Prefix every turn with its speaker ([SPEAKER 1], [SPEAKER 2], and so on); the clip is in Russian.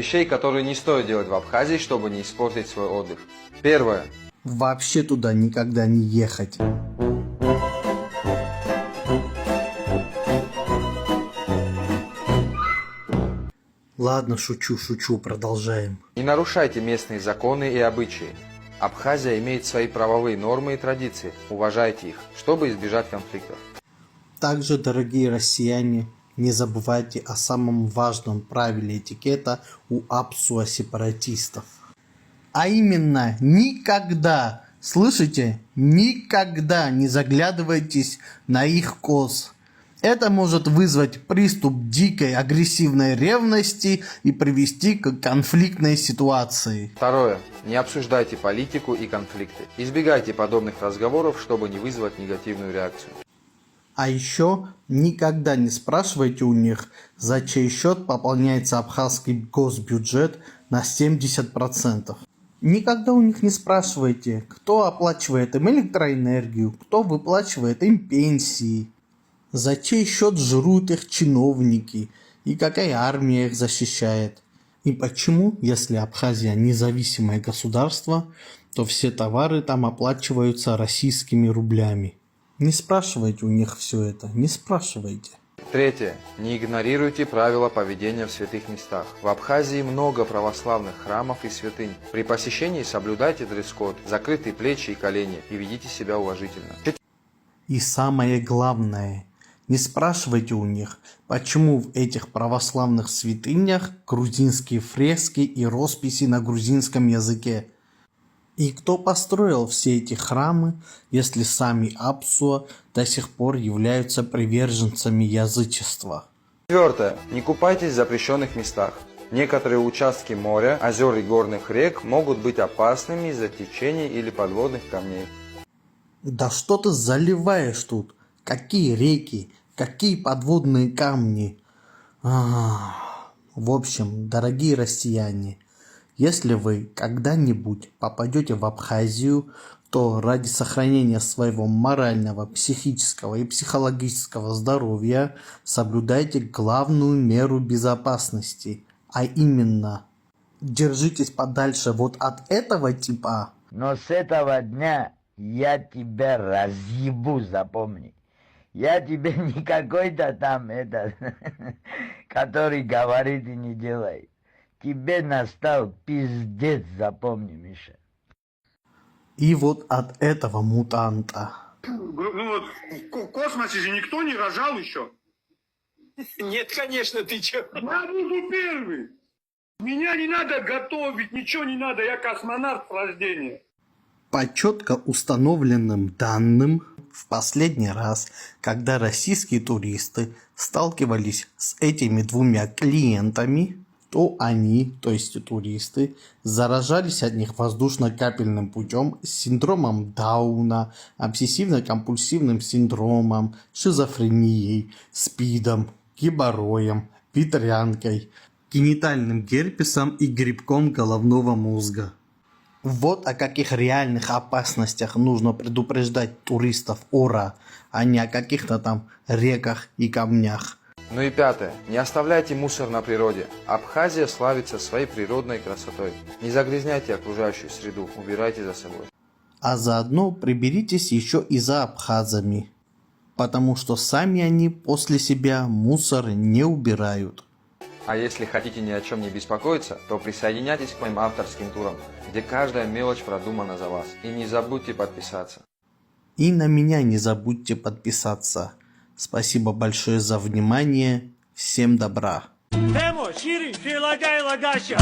[SPEAKER 1] Вещей, которые не стоит делать в Абхазии, чтобы не испортить свой отдых. Первое.
[SPEAKER 2] Вообще туда никогда не ехать. Ладно, шучу, продолжаем.
[SPEAKER 1] Не нарушайте местные законы и обычаи. Абхазия имеет свои правовые нормы и традиции. Уважайте их, чтобы избежать конфликтов.
[SPEAKER 2] Также, дорогие россияне, не забывайте о самом важном правиле этикета у апсуа-сепаратистов. А именно, никогда, слышите, никогда не заглядывайтесь на их коз. Это может вызвать приступ дикой агрессивной ревности и привести к конфликтной ситуации.
[SPEAKER 1] Второе. Не обсуждайте политику и конфликты. Избегайте подобных разговоров, чтобы не вызвать негативную реакцию.
[SPEAKER 2] А еще никогда не спрашивайте у них, за чей счет пополняется абхазский госбюджет на 70%. Никогда у них не спрашивайте, кто оплачивает им электроэнергию, кто выплачивает им пенсии, за чей счет жрут их чиновники и какая армия их защищает. И почему, если Абхазия независимое государство, то все товары там оплачиваются российскими рублями. Не спрашивайте у них все это, не спрашивайте.
[SPEAKER 1] Третье. Не игнорируйте правила поведения в святых местах. В Абхазии много православных храмов и святынь. При посещении соблюдайте дресс-код, закрытые плечи и колени и ведите себя уважительно.
[SPEAKER 2] И самое главное, не спрашивайте у них, почему в этих православных святынях грузинские фрески и росписи на грузинском языке. И кто построил все эти храмы, если сами апсуа до сих пор являются приверженцами язычества?
[SPEAKER 1] Четвертое. Не купайтесь в запрещенных местах. Некоторые участки моря, озер и горных рек могут быть опасными из-за течений или подводных камней.
[SPEAKER 2] Да что ты заливаешь тут? Какие реки? Какие подводные камни? В общем, дорогие россияне, если вы когда-нибудь попадете в Абхазию, то ради сохранения своего морального, психического и психологического здоровья соблюдайте главную меру безопасности, а именно держитесь подальше вот от этого типа.
[SPEAKER 3] Но с этого дня я тебя разъебу, запомни. Я тебе не какой-то там который говорит и не делает. Тебе настал пиздец, запомни, Миша.
[SPEAKER 2] И вот от этого мутанта.
[SPEAKER 4] Ну вот в космосе же никто не рожал еще.
[SPEAKER 5] Нет, конечно, ты чё?
[SPEAKER 4] Я буду первый. Меня не надо готовить, ничего не надо, я космонавт с рождения.
[SPEAKER 2] По четко установленным данным, в последний раз, когда российские туристы сталкивались с этими двумя клиентами, то они, то есть туристы, заражались от них воздушно-капельным путем с синдромом Дауна, обсессивно-компульсивным синдромом, шизофренией, СПИДом, геморроем, ветрянкой, генитальным герпесом и грибком головного мозга. Вот о каких реальных опасностях нужно предупреждать туристов ОРА, а не о каких-то там реках и камнях.
[SPEAKER 1] Ну и пятое. Не оставляйте мусор на природе. Абхазия славится своей природной красотой. Не загрязняйте окружающую среду, убирайте за собой.
[SPEAKER 2] А заодно приберитесь еще и за абхазами, потому что сами они после себя мусор не убирают.
[SPEAKER 1] А если хотите ни о чем не беспокоиться, то присоединяйтесь к моим авторским турам, где каждая мелочь продумана за вас. И не забудьте подписаться.
[SPEAKER 2] И на меня не забудьте подписаться. Спасибо большое за внимание. Всем добра.
[SPEAKER 5] Demo, Шири, прилагай лагаща.